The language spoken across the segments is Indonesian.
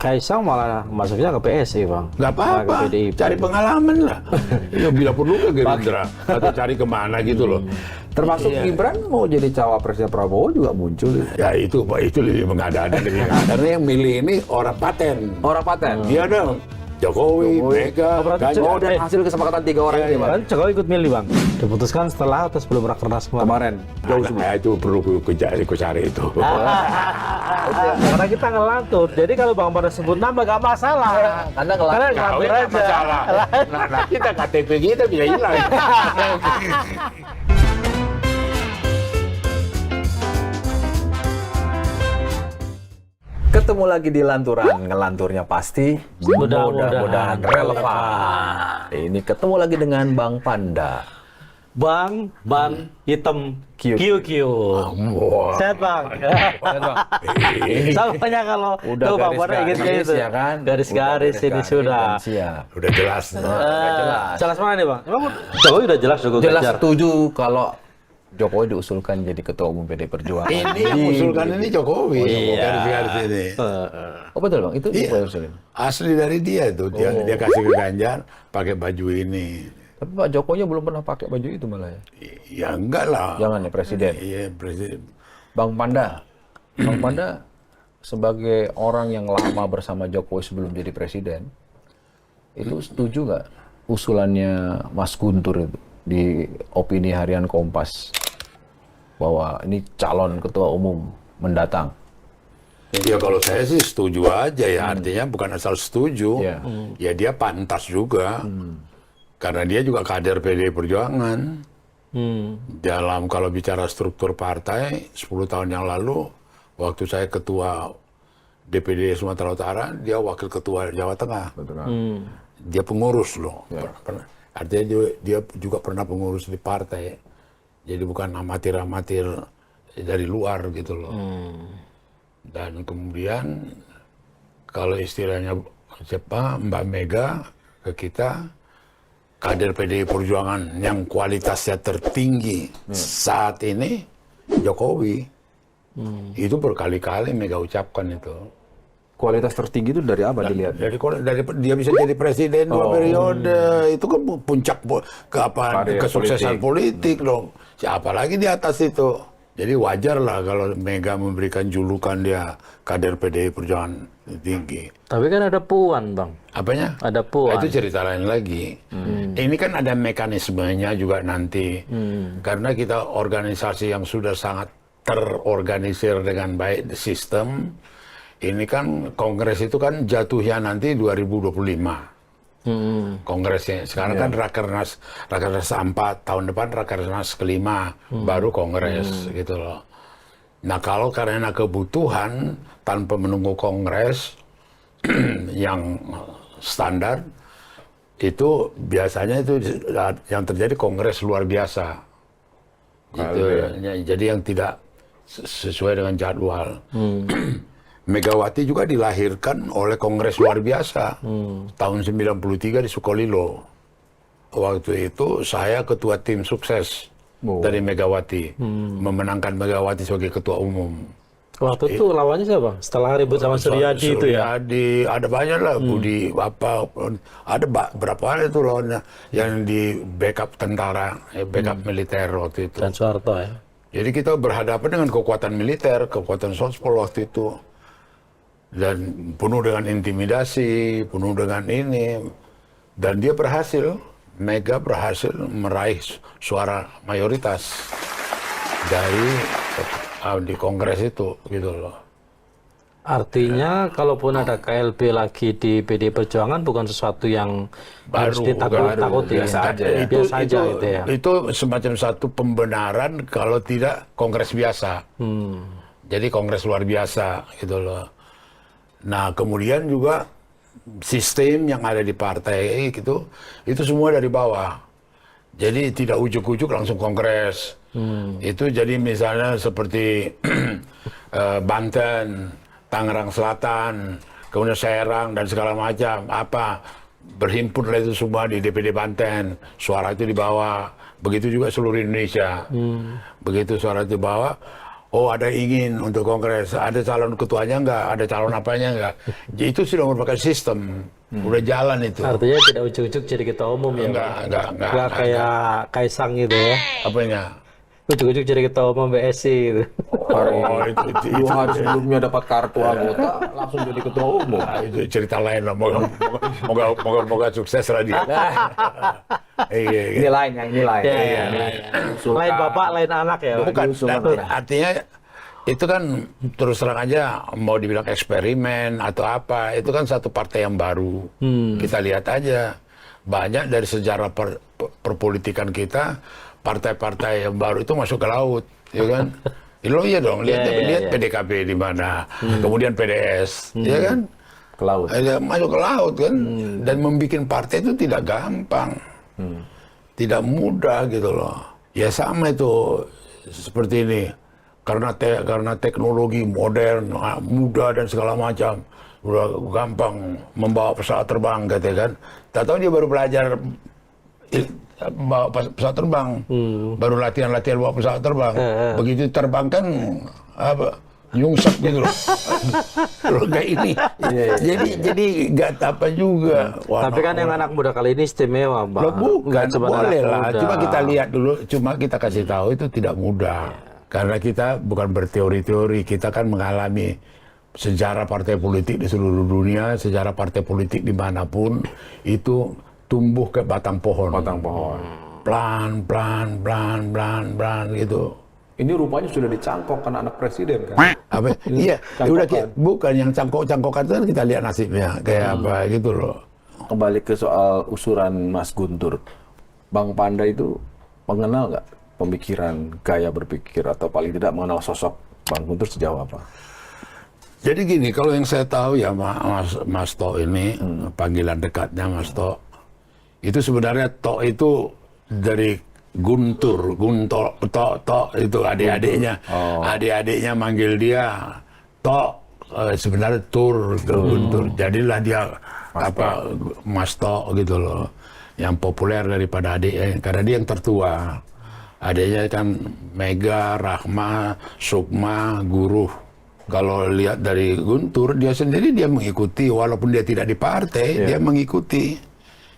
Kaisang malah masuknya ke PSI, Bang. Nggak apa-apa, cari pengalaman lah. Ya bila perlu ke Gerindra atau cari kemana gitu loh. Termasuk Gibran mau jadi cawapresnya Prabowo juga muncul. Ya itu lebih mengada-ada. Karena yang milih ini orang paten. Orang paten. Dia dong. Jokowi, Mega, Oh, dan hasil kesepakatan 3 orang ini, Bang. Kan Jokowi ikut milih, Bang. Diputuskan setelah atau sebelum rakernas Kemarin. jauh sebelum. Itu perlu cari itu. Karena kita ngelantur. Jadi kalau Bang pada sebut nama gak masalah. Karena Karena Kawin ngelantur nggak aja. masalah. Nah, kita KTP kita bisa hilang. ketemu lagi di Lanturan, ngelanturnya pasti mudah-mudahan relevan. Ini ketemu lagi dengan Bang Panda. Bang hitam Q. QQ. Wah. Sehat, Bang. Samanya kalau Udah tuh Bang Panda garis-garis gitu ya kan? Garis-garis Udah ini garis sudah. dan siap. Udah jelas. jelas. Jelas mana nih, Bang? Emang Jokowi udah jelas Jokowi Jelas Ganjar. setuju kalau Jokowi diusulkan jadi ketua umum PD Perjuangan. Ini yang usulkan ini Jokowi. Iya. Garis-garis ini. Oh betul Bang, itu Iya. Jokowi usulin. Asli dari dia itu. Dia kasih ke Ganjar pakai baju ini. Tapi Pak Jokowi belum pernah pakai baju itu malah ya. Ya enggak lah. Jangan ya Presiden. Iya, Presiden. Bang Panda sebagai orang yang lama bersama Jokowi sebelum jadi presiden, itu setuju nggak usulannya Mas Guntur itu di opini harian Kompas bahwa ini calon ketua umum mendatang? Ya kalau saya sih setuju aja ya. Artinya bukan asal setuju. Iya. Ya dia pantas juga. Karena dia juga kader PDI Perjuangan. Dalam kalau bicara struktur partai 10 tahun yang lalu waktu saya ketua DPD Sumatera Utara, dia wakil ketua Jawa Tengah. Betul. Dia pengurus loh. Artinya dia juga pernah pengurus di partai. Jadi bukan amatir-amatir dari luar gitu loh. Dan kemudian kalau istilahnya siapa Mbak Mega ke kita, kader PDI Perjuangan yang kualitasnya tertinggi saat ini Jokowi. Itu berkali-kali Mega ucapkan itu. Kualitas tertinggi itu dari apa dilihat? Dari dia bisa jadi presiden 2 periode, itu kan puncak Karir kesuksesan politik dong. Siapa lagi di atas itu? Jadi wajar lah kalau Mega memberikan julukan dia kader PDI Perjuangan tinggi. Tapi kan ada Puan, Bang. Apanya? Ada Puan. Itu cerita lain lagi. Ini kan ada mekanismenya juga nanti. Karena kita organisasi yang sudah sangat terorganisir dengan baik di sistem. Ini kan kongres itu kan jatuhnya nanti 2025. Kongresnya. Sekarang kan Rakernas 4, tahun depan Rakernas kelima, baru kongres gitu loh. Nah kalau karena kebutuhan tanpa menunggu kongres yang standar, itu biasanya itu yang terjadi kongres luar biasa. Gitu. Jadi yang tidak sesuai dengan jadwal. Megawati juga dilahirkan oleh kongres luar biasa tahun 93 di Sukolilo. Waktu itu saya ketua tim sukses dari Megawati, memenangkan Megawati sebagai ketua umum. Waktu itu lawannya siapa, Bang? Setelah ribut sama Suryadi itu ya? Suryadi, ada banyak lah, Budi, ada berapa itu lawannya yang di backup tentara, backup militer waktu itu. Dan Soeharto ya? Jadi kita berhadapan dengan kekuatan militer, kekuatan Sospol waktu itu. Dan penuh dengan intimidasi, penuh dengan ini. Dan dia berhasil, Mega berhasil meraih suara mayoritas dari di kongres itu, gitu loh. Artinya, kalaupun ada KLB lagi di PD Perjuangan bukan sesuatu yang harus ditakut-takuti. biasa aja ya. Biasa aja itu ya. Itu semacam satu pembenaran kalau tidak kongres biasa. Jadi kongres luar biasa, gitu loh. Nah, kemudian juga sistem yang ada di partai itu semua dari bawah. Jadi tidak ujuk-ujuk langsung kongres. Itu jadi misalnya seperti Banten, Tangerang Selatan, kemudian Serang dan segala macam. Berhimpunlah itu semua di DPD Banten. Suara itu dibawa. Begitu juga seluruh Indonesia. Begitu suara itu dibawa, oh ada ingin untuk kongres, ada calon ketuanya nggak, ada calon apanya nggak. Jadi itu sudah merupakan sistem, udah jalan itu. Artinya tidak ujuk-ujuk jadi ketua umum ya? Enggak. Nggak kayak Kaisang gitu ya? Apanya? Ujuk-ujuk jadi ketua umum BSI gitu. Oh, itu 2 hari sebelumnya dapat kartu anggota, langsung jadi ketua umum. Nah, itu cerita lain lah. Moga sukses lah dia. Iya. Ini lain, yang ini lain. Iya. Lain bapak, lain anak ya? Bukan, Diusulkan. artinya itu kan terus terang aja mau dibilang eksperimen atau apa, itu kan satu partai yang baru. Kita lihat aja, banyak dari sejarah perpolitikan kita, partai-partai yang baru itu masuk ke laut, ya kan? Lo iya dong, lihat PDKB di mana, kemudian PDS, ya kan? Ke laut. Masuk ke laut kan, dan membuat partai itu tidak gampang, tidak mudah gitu loh. Ya sama itu seperti ini, karena teknologi modern, mudah dan segala macam, udah gampang membawa pesawat terbang, katanya kan. Tak tahu dia baru belajar bawa pesawat terbang, baru latihan bawa pesawat terbang. Begitu terbang kan apa, nyungsep gitu loh. Loh kayak ini. Jadi nggak apa juga. Wah, Tapi kan yang anak muda kali ini istimewa, Mbak. loh, bukan, Nggak cuma boleh anak lah. muda. Cuma kita lihat dulu, cuma kita kasih tahu itu tidak mudah. Karena kita bukan berteori-teori, kita kan mengalami sejarah partai politik di seluruh dunia, sejarah partai politik dimanapun, itu tumbuh ke batang pohon. Pelan gitu. Ini rupanya sudah dicangkokkan anak presiden kan? Apa? Iya, udah bukan yang cangkok-cangkokan itu kan kita lihat nasibnya kayak apa gitu loh. Kembali ke soal usuran Mas Guntur, Bang Panda itu mengenal nggak pemikiran, gaya berpikir, atau paling tidak mengenal sosok Bang Guntur sejauh apa? Jadi gini, kalau yang saya tahu ya Mas To ini, panggilan dekatnya Mas To, itu sebenarnya To itu dari Guntur, To itu adik-adiknya. Adik-adiknya manggil dia To, sebenarnya Tur ke Guntur. Jadilah dia Mas To gitu loh. Yang populer daripada adiknya, karena dia yang tertua. Adiknya kan Mega, Rahma, Sukma, Guru. Kalau lihat dari Guntur, dia sendiri dia mengikuti, walaupun dia tidak di partai, dia mengikuti.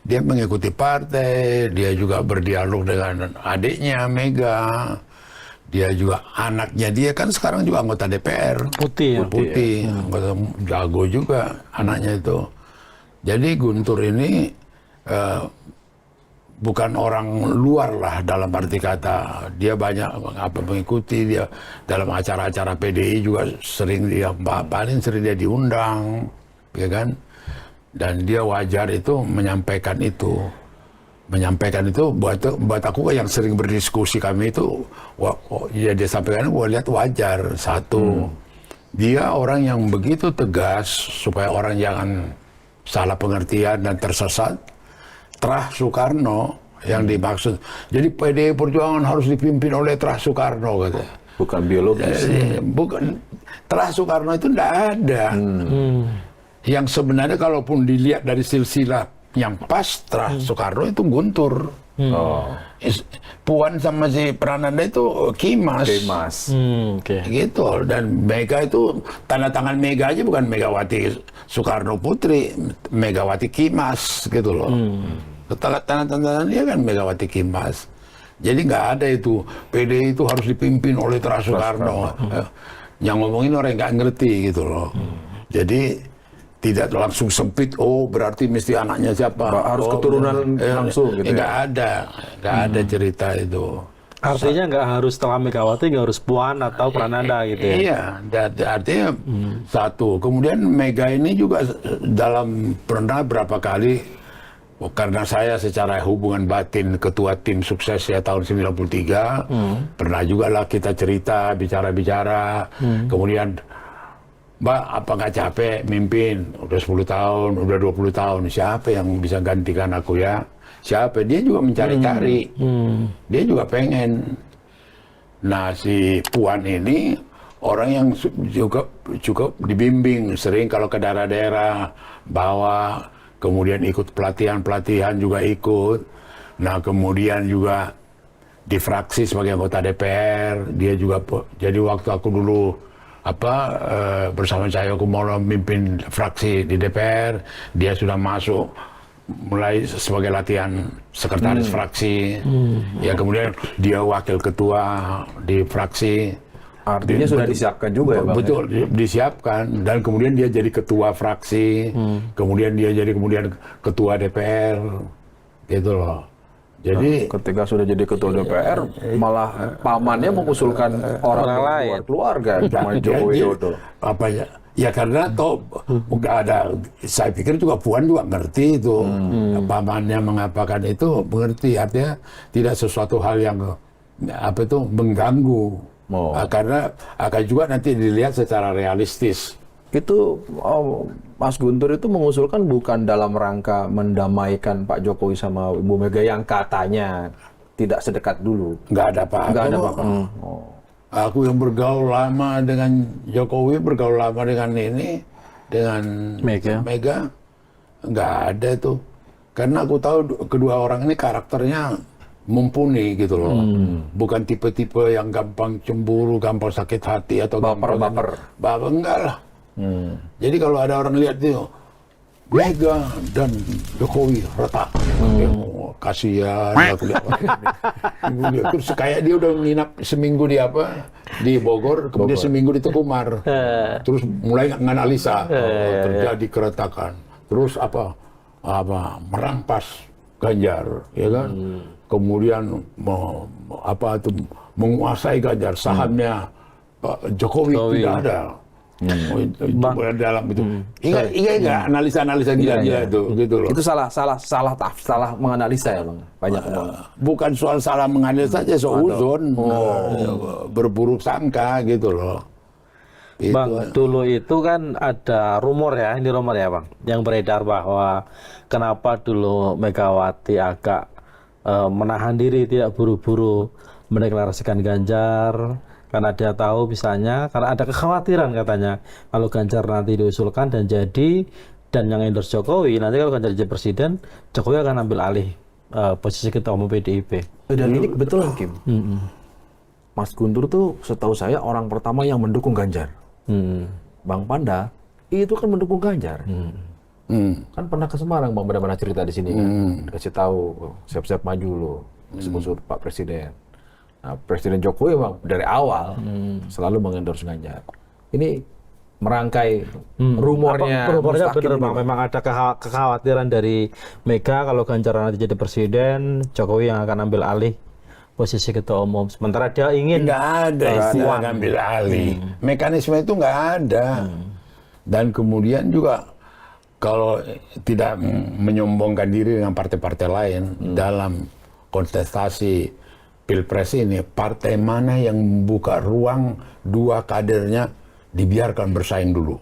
Dia mengikuti partai, dia juga berdialog dengan adiknya Mega. Dia juga, anaknya dia kan sekarang juga anggota DPR. Putih. Anggota jago juga anaknya itu. Jadi Guntur ini bukan orang luar lah dalam arti kata. Dia banyak mengikuti, dia dalam acara-acara PDI juga paling sering dia diundang, ya kan? Dan dia wajar itu menyampaikan itu. Menyampaikan itu buat aku yang sering berdiskusi kami itu, ya dia sampaikan, gue lihat wajar. Satu, dia orang yang begitu tegas supaya orang jangan salah pengertian dan tersesat. Terah Soekarno yang dimaksud. Jadi PDI Perjuangan harus dipimpin oleh Terah Soekarno, katanya. Bukan biologis. Bukan. Terah Soekarno itu tidak ada. Yang sebenarnya kalaupun dilihat dari silsilah yang pas, Terah Soekarno itu Guntur. Puan sama si Prananda itu Kimas. Gitu. Dan Mega itu, tanda tangan Mega aja bukan Megawati Soekarno Putri, Megawati Kimas gitu loh. Tanda-tanda dia kan Megawati Kimas. Jadi nggak ada itu PDI itu harus dipimpin oleh Terah Soekarno. Yang ngomongin orang nggak ngerti gitu loh. Jadi tidak langsung sempit, berarti mesti anaknya siapa. Harus keturunan langsung gitu ya? Nggak ada cerita itu. Artinya nggak harus setelah Megawati, nggak harus Puan atau Prananda gitu ya? Iya, artinya satu. Kemudian Mega ini juga pernah berapa kali, karena saya secara hubungan batin ketua tim sukses ya tahun 93, pernah juga lah kita cerita, bicara-bicara, kemudian Mbak, apa nggak capek mimpin? Udah 10 tahun, udah 20 tahun. Siapa yang bisa gantikan aku ya? Siapa? Dia juga mencari-cari. Dia juga pengen. Nah, si Puan ini orang yang juga dibimbing. Sering kalau ke daerah-daerah, bawa. Kemudian ikut pelatihan juga ikut. Nah, kemudian juga di fraksi sebagai anggota DPR. Dia juga jadi waktu aku dulu bersama Cahyokumolo memimpin fraksi di DPR, dia sudah masuk mulai sebagai latihan sekretaris fraksi. Ya kemudian dia wakil ketua di fraksi. Artinya sudah disiapkan juga ya Bang? Betul, disiapkan. Dan kemudian dia jadi ketua fraksi, kemudian dia jadi ketua DPR, gitu loh. Jadi ketika sudah jadi ketua DPR, malah pamannya mengusulkan orang lain, keluarga, cuma Joko Widodo. Apa ya? Ya karena toh nggak ada. Saya pikir juga Puan juga ngerti itu, pamannya mengatakan itu mengerti. Artinya tidak sesuatu hal yang mengganggu. Karena akan juga nanti dilihat secara realistis. Itu Mas Guntur itu mengusulkan bukan dalam rangka mendamaikan Pak Jokowi sama Ibu Mega yang katanya tidak sedekat dulu. Nggak ada apa-apa. Nggak ada apa-apa. Aku yang bergaul lama dengan Jokowi, bergaul lama dengan Mega, nggak ada tuh. Karena aku tahu kedua orang ini karakternya mumpuni gitu loh. Bukan tipe-tipe yang gampang cemburu, gampang sakit hati atau baper. Enggak lah. Jadi kalau ada orang lihat itu Mega dan Jokowi retak, kasihan aku lihat. Terus kayak dia udah nginap seminggu di Bogor, kemudian seminggu di Tekumar. Terus mulai nganalisa terjadi keretakan. Terus merampas Ganjar, ya kan? Kemudian menguasai Ganjar, sahamnya Jokowi tidak ada. Dalam itu, ingat analisa gila-gila itu, gitu loh. Itu salah menganalisa ya Bang, banyak orang. Bukan soal salah menganalisa saja, seuzon, berburuk sangka gitu loh. Bang, dulu itu kan ada rumor ya, ini rumor ya Bang, yang beredar bahwa kenapa dulu Megawati agak menahan diri, tidak buru-buru mendeklarasikan Ganjar. Karena dia tahu misalnya, karena ada kekhawatiran katanya kalau Ganjar nanti diusulkan dan yang endorse Jokowi, nanti kalau Ganjar jadi presiden, Jokowi akan ambil alih posisi ketua umum PDIP. Dan ini kebetulan Kim, Mas Guntur tuh setahu saya orang pertama yang mendukung Ganjar. Bang Panda itu kan mendukung Ganjar. Kan pernah ke Semarang Bang Panda pernah cerita di sini kan, kasih tahu siap-siap maju loh, sebut Pak Presiden. Nah, Presiden Jokowi memang dari awal selalu mengendorse Ganjar. Ini merangkai rumornya. Rumornya benar Bang, memang ada kekhawatiran dari Mega kalau Ganjar nanti jadi presiden, Jokowi yang akan ambil alih posisi ketua umum. Sementara dia ingin nggak ada istilah ngambil alih. Mekanisme itu nggak ada. Dan kemudian juga kalau tidak menyombongkan diri dengan partai-partai lain dalam kontestasi Pilpres ini, partai mana yang membuka ruang dua kadernya dibiarkan bersaing dulu?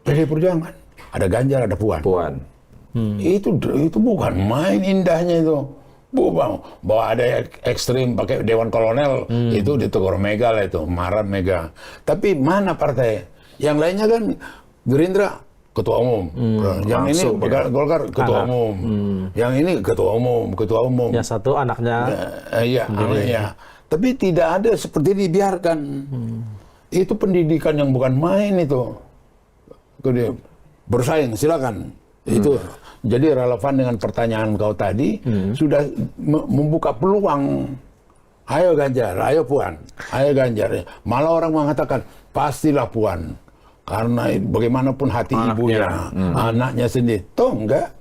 PDI Perjuangan, ada Ganjar, ada Puan. Itu bukan main indahnya itu. Bukan bahwa ada ekstrim pakai Dewan Kolonel, itu ditegur Mega lah itu, marah Mega. Tapi mana partai? Yang lainnya kan Gerindra ketua umum, yang ini Golkar ketua umum, yang ini ketua umum. Yang satu anaknya, iya anaknya. Tapi tidak ada seperti dibiarkan. Itu pendidikan yang bukan main itu. Bersaing, silakan. Itu jadi relevan dengan pertanyaan kau tadi, sudah membuka peluang. Ayo Ganjar, ayo Puan, ayo Ganjar. Malah orang mengatakan pastilah Puan. Karena bagaimanapun hati ibunya, anaknya sendiri. Toh enggak.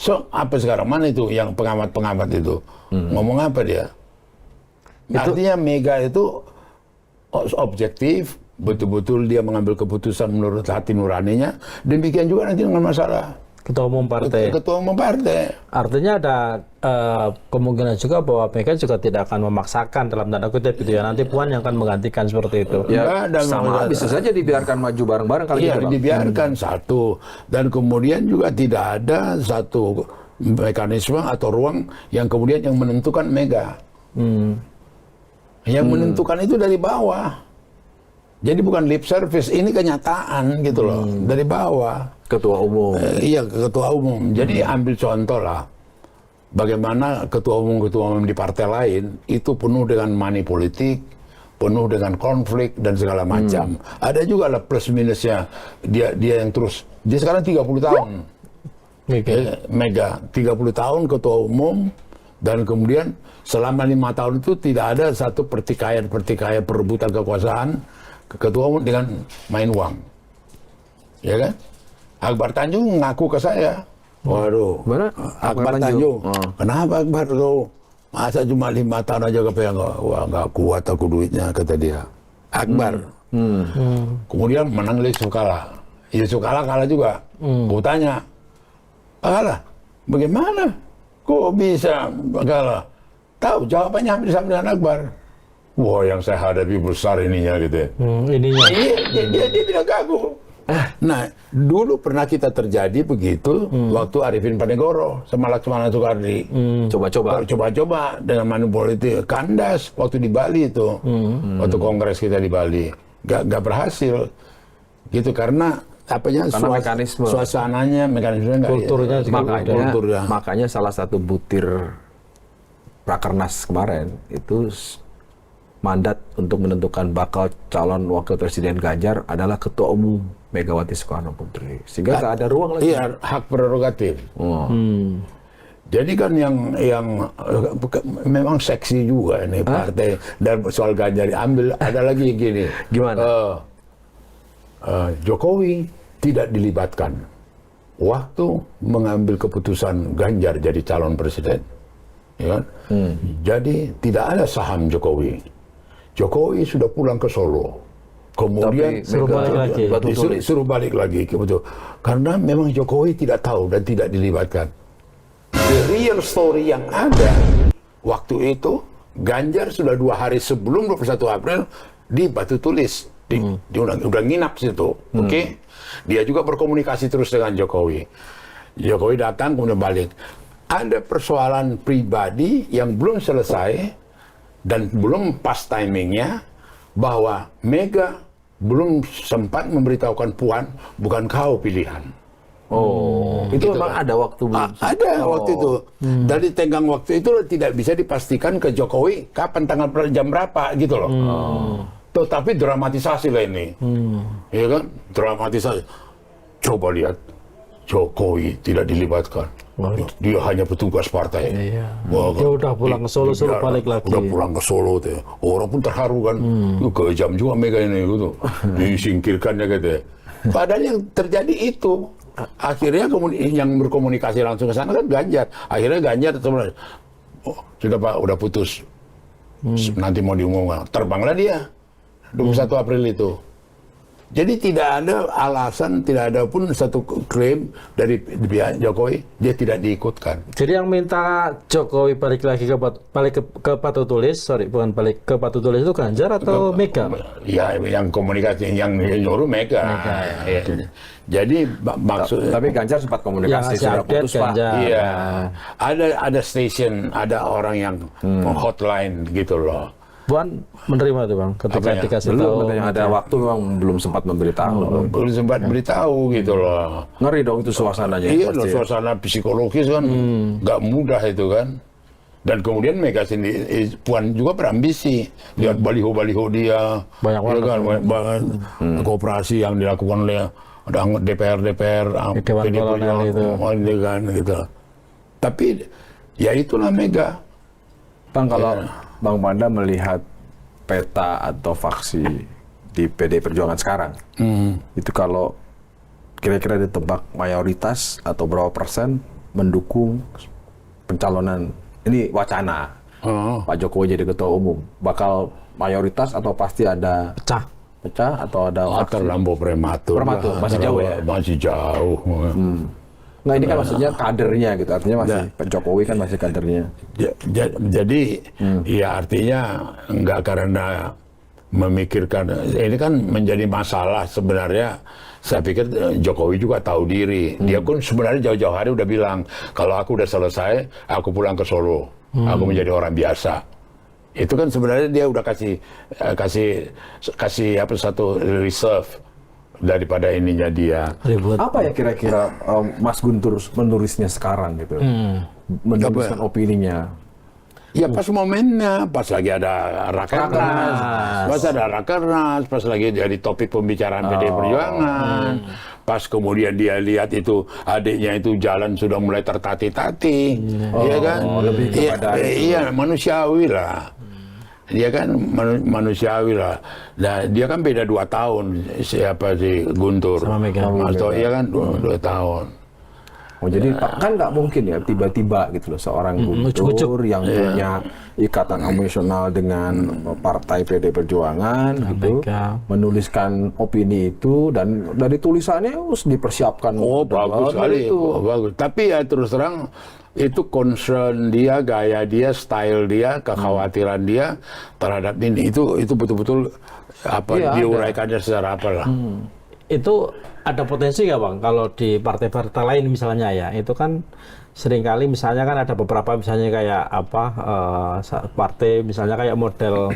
So, apa sekarang? Mana itu yang pengamat-pengamat itu? Ngomong apa dia? Artinya Mega itu objektif, betul-betul dia mengambil keputusan menurut hati nuraninya. Demikian juga nanti dengan masalah ketua umum partai. Ketua umum partai. Artinya ada kemungkinan juga bahwa Mega juga tidak akan memaksakan dalam tanda kutip gitu ya. Nanti Puan yang akan menggantikan seperti itu. Ya, sama bisa saja dibiarkan maju bareng-bareng kali ya, dibiarkan satu. Dan kemudian juga tidak ada satu mekanisme atau ruang yang kemudian yang menentukan Mega. Yang menentukan itu dari bawah. Jadi bukan lip service, ini kenyataan gitu loh, dari bawah. Ketua umum. Iya, ketua umum. Jadi ambil contoh lah. bagaimana ketua umum di partai lain itu penuh dengan money politik, penuh dengan konflik dan segala macam. Ada juga lah plus minusnya. Dia yang terus, dia sekarang 30 tahun. Mega 30 tahun ketua umum, dan kemudian selama 5 tahun itu tidak ada satu pertikaian perebutan kekuasaan ketua umum dengan main uang. Ya kan? Akbar Tanjung ngaku ke saya, waduh, Akbar Tanjung, kenapa Akbar tuh? Masa cuma 5 tahun aja kepengen, wah nggak kuat aku duitnya, kata dia. Akbar. Kemudian menang Yusuf Kala. Yusuf Kala kalah juga. Gue tanya, kalah, bagaimana? Kok bisa kalah? Tahu jawabannya hampir sama dengan Akbar. Wah, yang saya hadapi besar ininya gitu. Ininya. Dia bilang ke aku. Nah, dulu pernah kita terjadi begitu waktu Arifin Panegoro sama Laksmana Soekardi. Coba-coba dengan manipulasi politik. Kandas waktu di Bali itu. Waktu kongres kita di Bali. Gak berhasil. Gitu karena suasananya, mekanismenya kulturnya juga. Makanya salah satu butir Rakernas kemarin itu mandat untuk menentukan bakal calon wakil presiden Ganjar adalah ketua umum Megawati Soekarno Putri, sehingga nggak ada ruang lagi. Iya, hak prerogatif. Jadi kan yang memang seksi juga ini partai, dan soal Ganjar diambil. Ada lagi gini. Gimana? Jokowi tidak dilibatkan waktu mengambil keputusan Ganjar jadi calon presiden. Ya kan? Jadi tidak ada saham Jokowi. Jokowi sudah pulang ke Solo, kemudian suruh balik lagi, betul. Karena memang Jokowi tidak tahu dan tidak dilibatkan. The real story yang ada waktu itu, Ganjar sudah 2 hari sebelum 21 April di Batu Tulis, dia udah nginap situ, oke? Dia juga berkomunikasi terus dengan Jokowi. Jokowi datang kemudian balik. Ada persoalan pribadi yang belum selesai dan belum pas timingnya, bahwa Mega belum sempat memberitahukan Puan, bukan kau pilihan. Itu gitu memang kan? Ada waktu belum? Ada waktu itu. Dari tenggang waktu itu tidak bisa dipastikan ke Jokowi kapan, tanggal jam berapa gitu loh. Tapi dramatisasi lah ini. Ya kan? Dramatisasi. Coba lihat, Jokowi tidak dilibatkan. Dia hanya petugas partai. Wah, dia udah pulang ke Solo, suruh balik lagi. Udah pulang ke Solo tuh. Orang pun terharu kan. Kejam juga Mega ini gitu. Disingkirkannya gitu. Padahal yang terjadi itu, akhirnya kemudian yang berkomunikasi langsung ke sana kan Ganjar. Akhirnya Ganjar sudah Pak, udah putus. Nanti mau diumumkan. Terbanglah dia 21 April itu. Jadi tidak ada alasan, tidak ada pun satu klaim dari pihak Jokowi, dia tidak diikutkan. Jadi yang minta Jokowi balik lagi ke Batu Tulis, bukan balik ke Batu Tulis itu Ganjar atau Mega? Ya, yang komunikasi, yang nyuruh Mega. Ya. Jadi maksud. Tapi Ganjar sempat komunikasi sudah putus Pak. Iya. Ada station, ada orang yang hotline gitu loh. Puan menerima tuh Bang, ketika dikasih tahu. Ada waktu memang belum sempat memberitahu. Belum sempat beritahu gitu loh. Ngeri dong itu suasananya. Iya, suasana psikologis kan nggak mudah itu kan. Dan kemudian Mega sendiri, Puan juga berambisi. Lihat baliho-baliho dia. Banyak banget. Kooperasi yang dilakukan oleh DPR, Dewan Kolonel itu. Kan, gitu. Tapi ya itulah Mega. Bang, kalau Bang Panda melihat peta atau faksi di PD Perjuangan sekarang, itu kalau kira-kira ditebak mayoritas atau berapa persen mendukung pencalonan, ini wacana Pak Jokowi jadi ketua umum, bakal mayoritas atau pasti ada pecah atau ada terlampau prematur, masih jauh ya? Masih jauh. Nah ini kan maksudnya kadernya gitu, artinya masih Pak Jokowi kan masih kadernya. Jadi ya artinya enggak karena memikirkan, ini kan menjadi masalah sebenarnya. Saya pikir Jokowi juga tahu diri. Dia pun sebenarnya jauh-jauh hari udah bilang, kalau aku udah selesai, aku pulang ke Solo. Aku menjadi orang biasa. Itu kan sebenarnya dia udah kasih satu reserve daripada ininya dia. Ribut. Apa ya kira-kira Mas Guntur menulisnya sekarang gitu? Menuliskan opininya. Ya pas momennya, pas lagi ada rakernas, pas lagi jadi topik pembicaraan PD Perjuangan, pas kemudian dia lihat itu adiknya itu jalan sudah mulai tertati-tati, ya kan? Lebih kepada iya manusiawi lah. Dia kan manusiawi lah. Nah, dia kan beda 2 tahun siapa si Guntur. Sama Megawati. Iya kan 2 tahun. Oh jadi kan nggak mungkin ya tiba-tiba gitu loh seorang Guntur yang punya ikatan emosional dengan partai PD Perjuangan gitu menuliskan opini itu dan dari tulisannya harus dipersiapkan. Oh bagus sekali itu. Oh, bagus. Tapi ya terus terang itu concern dia, gaya dia, style dia, kekhawatiran dia terhadap ini itu betul-betul apa diuraikannya secara apalah. Itu ada potensi nggak Bang kalau di partai-partai lain misalnya ya, itu kan seringkali misalnya kan ada beberapa misalnya kayak apa partai misalnya kayak model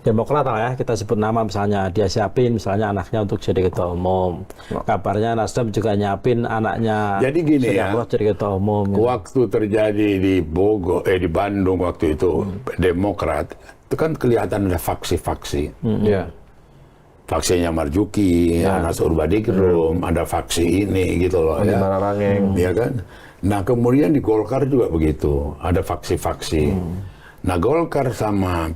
Demokrat lah ya, kita sebut nama misalnya dia siapin misalnya anaknya untuk jadi ketua umum, kabarnya Nasdem juga nyiapin anaknya jadi gini ya, jadi ketua umum gitu. Waktu terjadi di di Bandung waktu itu Demokrat itu kan kelihatan ada faksi-faksi. Faksinya Marzuki, Anas Urbaningrum, ada faksi ini gitu loh ya. Ya kan? Nah, kemudian di Golkar juga begitu, ada faksi-faksi. Nah, Golkar sama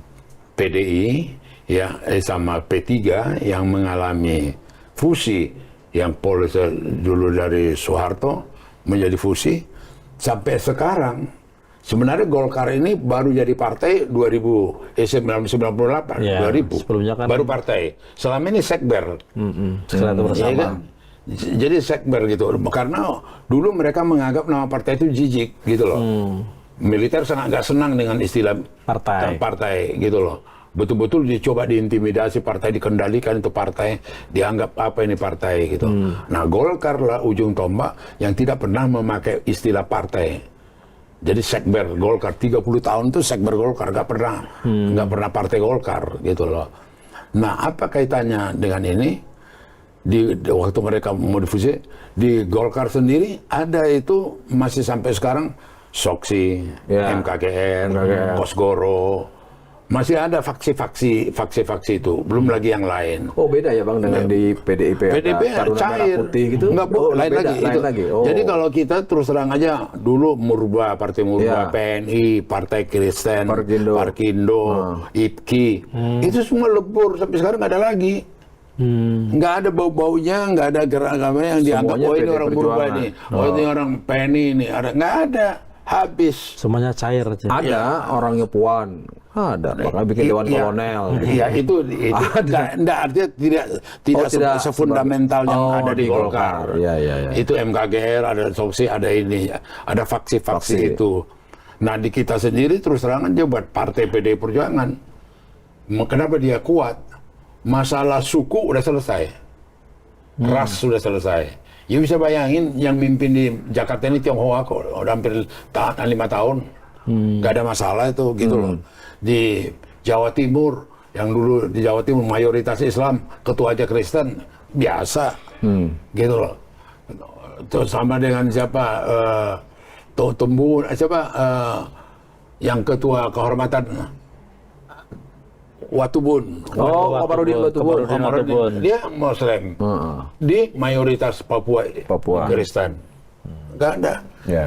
PDI ya sama P3 yang mengalami fusi yang polis dulu dari Soeharto menjadi fusi sampai sekarang. Sebenarnya Golkar ini baru jadi partai 1998, 2000. Sebelumnya kan baru partai. Selama ini sekber. bersama. Ya kan? Jadi sekber gitu. Karena dulu mereka menganggap nama partai itu jijik gitu loh. Militer sangat nggak senang dengan istilah partai gitu loh. Betul-betul dicoba diintimidasi partai, dikendalikan itu partai, dianggap apa ini partai gitu. Nah, Golkar lah ujung tombak yang tidak pernah memakai istilah partai. Jadi sekber Golkar 30 tahun itu sekber Golkar nggak pernah partai Golkar gitu loh. Nah, apa kaitannya dengan ini? Di waktu mereka mau difusi di Golkar sendiri ada itu masih sampai sekarang Soksi, MKGR, Kosgoro. Masih ada faksi-faksi itu, belum lagi yang lain. Oh beda ya Bang dengan di PDIP Taruna Merah Putih gitu. Enggak, lain lagi. Oh. Jadi kalau kita terus terang aja dulu Partai Murba, PNI, Partai Kristen, Parkindo, IPKI, itu semua lebur sampai sekarang nggak ada lagi. Nggak ada bau-baunya, nggak ada gerakannya yang dianggap oh ini orang Murba nih, oh ini orang PNI ini, nggak ada. Habis. Semuanya cair aja. Ada orangnya Puan. Ada, makanya bikin Dewan Kolonel. Iya, itu enggak artinya tidak sefundamental yang ada di Golkar. Iya. Itu MKGR, ada Soksi, ada ini, ada faksi-faksi itu. Nah, di kita sendiri terus terang aja buat Partai PD Perjuangan. Kenapa dia kuat? Masalah suku udah selesai. Ras sudah selesai. Ya bisa bayangin yang mimpin di Jakarta ini Tionghoa kok, udah hampir 5 tahun. Nggak ada masalah itu gitu loh. Di Jawa Timur, yang dulu di Jawa Timur mayoritas Islam, ketua aja Kristen, biasa gitu loh. Terus sama dengan siapa yang ketua kehormatan Watubun. Komarudin Watubun. Dia Muslim. Di mayoritas Papua. Kristen. Nggak ada.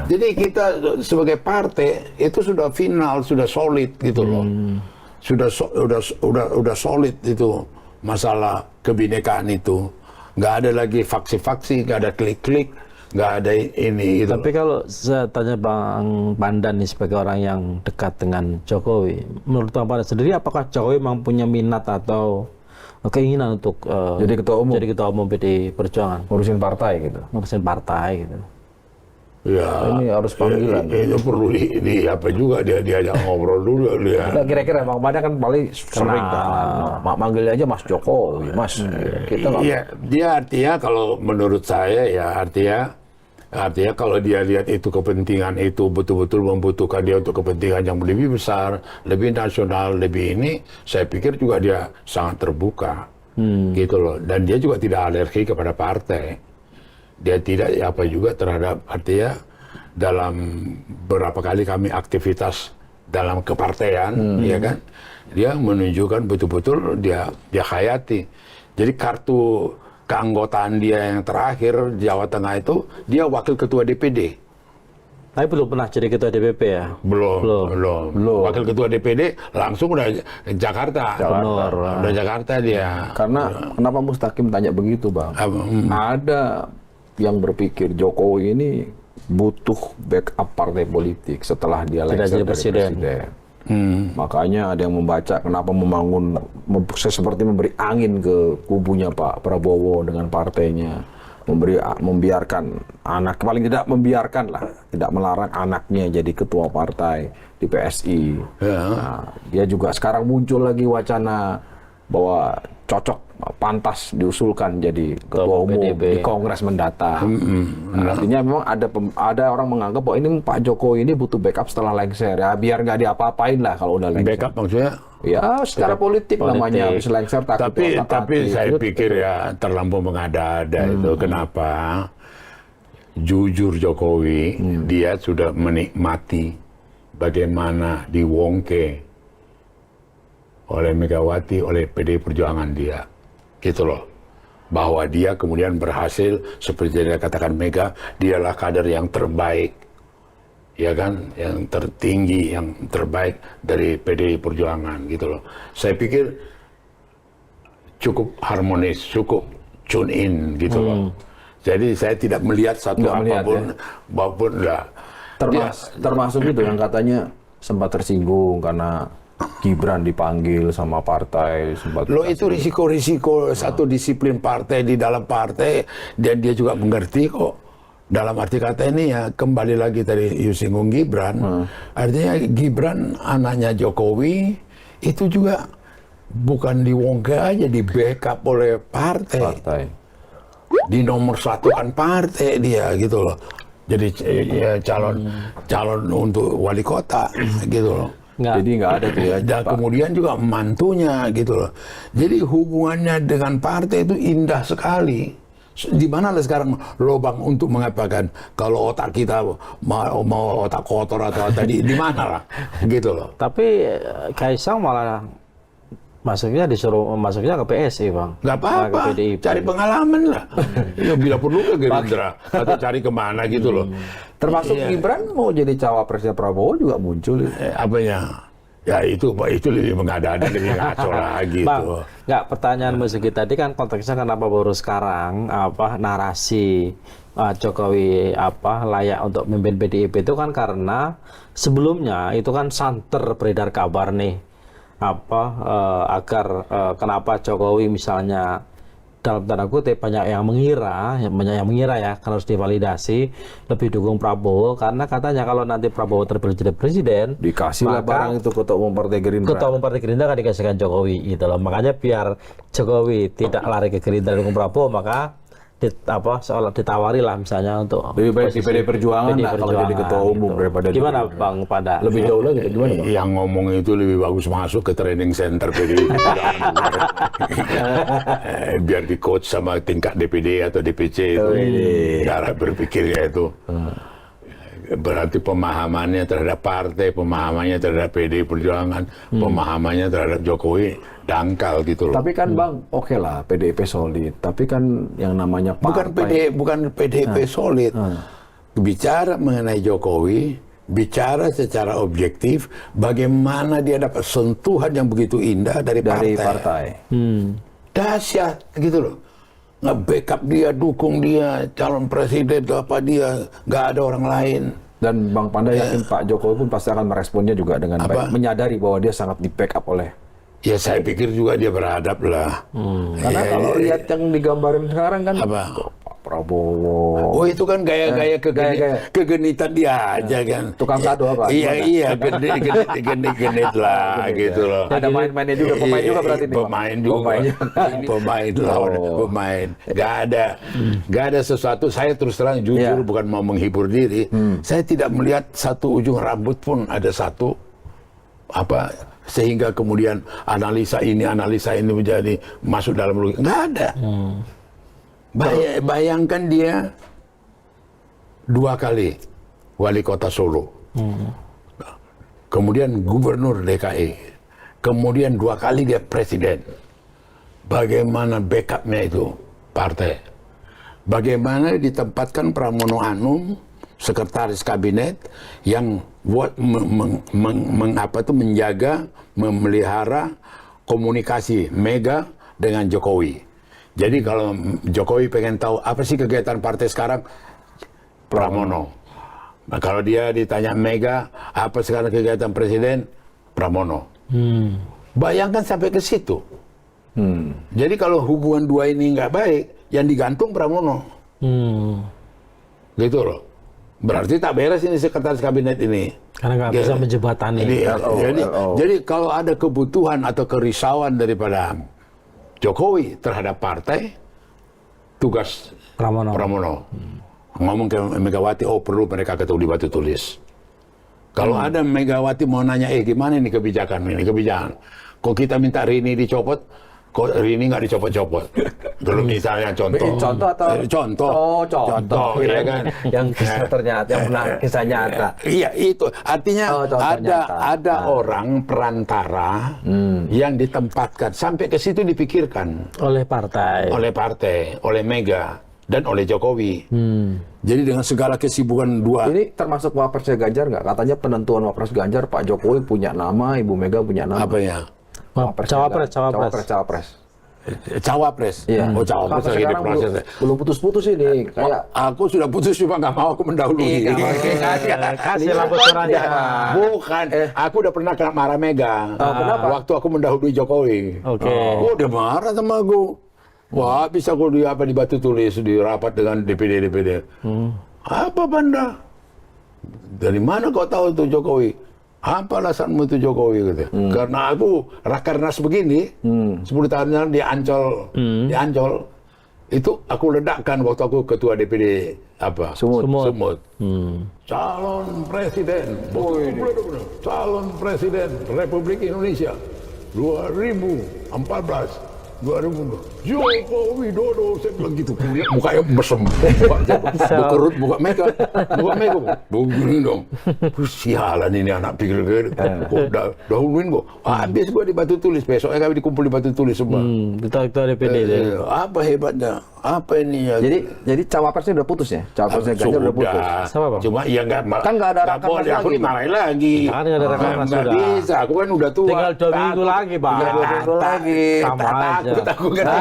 Jadi kita sebagai partai itu sudah final, sudah solid gitu loh. Sudah solid itu masalah kebinekaan itu. Nggak ada lagi faksi-faksi, nggak ada klik-klik, nggak ada ini gitu. Tapi kalau saya tanya Bang Pandan nih sebagai orang yang dekat dengan Jokowi, menurut Bang Pandan sendiri apakah Jokowi memang punya minat atau keinginan untuk jadi ketua umum PD Perjuangan, ngurusin partai gitu? Ngurusin partai gitu. Ya, ini harus panggilan. Itu perlu di apa juga diajak ngobrol dulu dia. Nah, kira-kira Bang Pandan kan paling sering kan, manggilnya aja Mas Jokowi, Mas. Kita nggak. Iya, dia artinya kalau menurut saya ya artinya kalau dia lihat itu kepentingan itu betul-betul membutuhkan dia untuk kepentingan yang lebih besar, lebih nasional, lebih ini, saya pikir juga dia sangat terbuka. gitu loh. Dan dia juga tidak alergi kepada partai. Dia tidak apa juga terhadap, artinya dalam beberapa kali kami aktivitas dalam kepartaian, ya kan, dia menunjukkan betul-betul dia hayati. Jadi kartu keanggotaan dia yang terakhir Jawa Tengah itu dia wakil ketua DPD. Tapi belum pernah jadi ketua DPP ya? Belum. Wakil ketua DPD langsung udah Jakarta. Udah Jakarta dia. Karena kenapa Mustaqim tanya begitu, Bang? Ada yang berpikir Jokowi ini butuh backup partai politik setelah dia lengser dari presiden. Makanya ada yang membaca kenapa seperti memberi angin ke kubunya Pak Prabowo dengan partainya. Membiarkan anak, paling tidak membiarkan lah, tidak melarang anaknya jadi ketua partai di PSI. Nah, dia juga sekarang muncul lagi wacana bahwa cocok, pantas diusulkan jadi ketua umum di Kongres mendatang. Nah, artinya memang ada orang menganggap bahwa ini Pak Jokowi ini butuh backup setelah lengser ya, biar nggak diapa-apain lah kalau udah lengser. Backup maksudnya? Ya, secara politik namanya habis lengser tapi saya pikir ya terlampau mengada-ada itu. Kenapa? Jujur Jokowi, dia sudah menikmati bagaimana diwongke oleh Megawati, oleh PDI Perjuangan dia. Gitu loh. Bahwa dia kemudian berhasil, seperti yang katakan Mega, dialah kader yang terbaik. Ya kan, yang tertinggi, yang terbaik dari PDI Perjuangan gitu loh. Saya pikir cukup harmonis, cukup tune in gitu loh. Jadi saya tidak melihat satu apapun enggak. Termasuk itu yang katanya sempat tersinggung karena Gibran dipanggil sama partai. Loh itu risiko-risiko satu disiplin partai di dalam partai, dan dia juga mengerti kok. Dalam arti kata ini ya, kembali lagi tadi singgung Gibran, artinya Gibran anaknya Jokowi itu juga bukan diwongke aja, di backup oleh partai. Di nomor satuan partai dia gitu loh. Jadi ya, calon untuk wali kota gitu loh. Jadi nggak ada tuh ya. Dan kemudian juga mantunya gitu loh. Jadi hubungannya dengan partai itu indah sekali. Di mana lah sekarang lubang untuk mengatakan kalau otak kita mau otak kotor atau tadi di mana lah gitu loh. Tapi Kaisang malah masuknya ke PSI, Bang. Nggak apa-apa, cari pengalaman lah. Ya bila perlu ke Gerindra atau cari kemana gitu loh. Termasuk Gibran mau jadi cawapresnya Prabowo juga muncul. Apanya? Ya itu lebih mengada-ada, lebih ngaco lagi Bang, tuh. nggak, pertanyaan musik tadi kan konteksnya kenapa baru sekarang narasi Jokowi layak untuk memimpin PDIP itu kan karena sebelumnya itu kan santer beredar kabar nih agar kenapa Jokowi misalnya dalam tanda kutip banyak yang mengira ya kalau harus divalidasi lebih dukung Prabowo karena katanya kalau nanti Prabowo terpilih jadi presiden dikasihlah barang itu ketua umum partai Gerindra. Ketua umum partai Gerindra akan dikasihkan Jokowi gitu loh. Makanya biar Jokowi tidak lari ke Gerindra dukung Prabowo, maka seolah ditawari lah misalnya untuk lebih baik di PD Perjuangan lah kalau jadi ketua umum gitu. Daripada gimana Bang pada lebih jauh lagi gimana Bang? Yang ngomong itu lebih bagus masuk ke training center PDI biar di coach sama tingkat DPD atau DPC itu cara berpikirnya itu. Berarti pemahamannya terhadap partai, pemahamannya terhadap PDI Perjuangan, pemahamannya terhadap Jokowi dangkal gitu loh. Tapi kan Bang, oke lah PDIP solid, tapi kan yang namanya partai bukan PDIP solid. Bicara mengenai Jokowi, bicara secara objektif bagaimana dia dapat sentuhan yang begitu indah dari partai. Dahsyat gitu loh. Nge-backup dia, dukung dia, calon presiden dia, nggak ada orang lain. Dan Bang Panda yakin Pak Jokowi pun pasti akan meresponnya juga dengan baik, menyadari bahwa dia sangat di-backup oleh. Ya saya pikir juga dia beradab lah. Karena kalau lihat yang digambarin sekarang kan Pak Prabowo. Oh itu kan gaya-gaya kegenitan dia aja kan. Tukang kado apa? Iya, genit lah gitu loh. Ada main-mainnya juga, pemain juga berarti nih. Pemain. Gak ada sesuatu. Saya terus terang jujur bukan mau menghibur diri. Saya tidak melihat satu ujung rambut pun ada satu sehingga kemudian analisa ini menjadi masuk dalam logika. Nggak ada. Bayangkan dia 2 kali wali kota Solo, kemudian gubernur DKI, kemudian 2 kali dia presiden. Bagaimana backupnya itu partai? Bagaimana ditempatkan Pramono Anung, sekretaris kabinet yang buat menjaga, memelihara komunikasi Mega dengan Jokowi. Jadi kalau Jokowi pengen tahu apa sih kegiatan partai sekarang, Pramono. Nah, kalau dia ditanya Mega, apa sekarang kegiatan presiden, Pramono. Bayangkan sampai ke situ. Jadi kalau hubungan 2 ini nggak baik, yang digantung Pramono. Gitu loh. Berarti tak beres ini sekretaris kabinet ini. Karena nggak bisa menjembatani. Jadi kalau ada kebutuhan atau kerisauan daripada Jokowi terhadap partai, tugas Pramono. Ngomong ke Megawati, perlu mereka ketemu di batu tulis. Kalau ada Megawati mau nanya, gimana ini kebijakan? Kok kita minta Rini dicopot, kok Rini nggak dicopot-copot? Dulu misalnya contoh. Contoh, ya kan? Yang kisah ternyata, yang pernah kisah nyata. Iya, itu artinya ada orang perantara yang ditempatkan sampai ke situ dipikirkan Oleh partai, oleh Mega dan oleh Jokowi. Jadi dengan segala kesibukan 2. Ini termasuk Wapresnya Ganjar nggak? Katanya penentuan Wapres Ganjar, Pak Jokowi punya nama, Ibu Mega punya nama. Apa ya? Cawapres. Iya. Cawapres lagi diproses. Belum putus-putus ini. Kayak aku sudah putus, cuma nggak mau aku mendahului. kasih lampu merahnya. Bukan, aku udah pernah kena marah Mega. Kenapa? Waktu aku mendahului Jokowi. Oke. Dia marah sama aku. Wah, bisa aku di batu tulis, di rapat dengan DPD. Apa Banda? Dari mana kau tahu itu Jokowi? Apa alasanmu itu Jokowi? Karena aku rakernas begini, 10 tahun yang di Ancol, itu aku ledakkan waktu aku ketua DPD Sumut. Calon presiden Republik Indonesia 2014. Joko Widodo, saya bilang gitu, mukanya mesem, berkerut, muka Mega, begini dong, sialan ini anak pikir, kok dahuluin kok, habis gua di batu tulis, besoknya kami dikumpul di batu tulis semua. Ketua DPD. Apa hebatnya? Apa ini ya? Jadi cawapresnya udah putus ya? Cawapresnya Ganjar udah putus. Sama Bang? Cuma iya nggak ada rakernas lagi. Aku dimarahin lagi. Kan nggak ada rakernas sudah. Bisa, aku kan udah tua. Tinggal 2 minggu lagi, Bang. Tinggal 2 minggu lagi. Sama aja. Aku ngeri.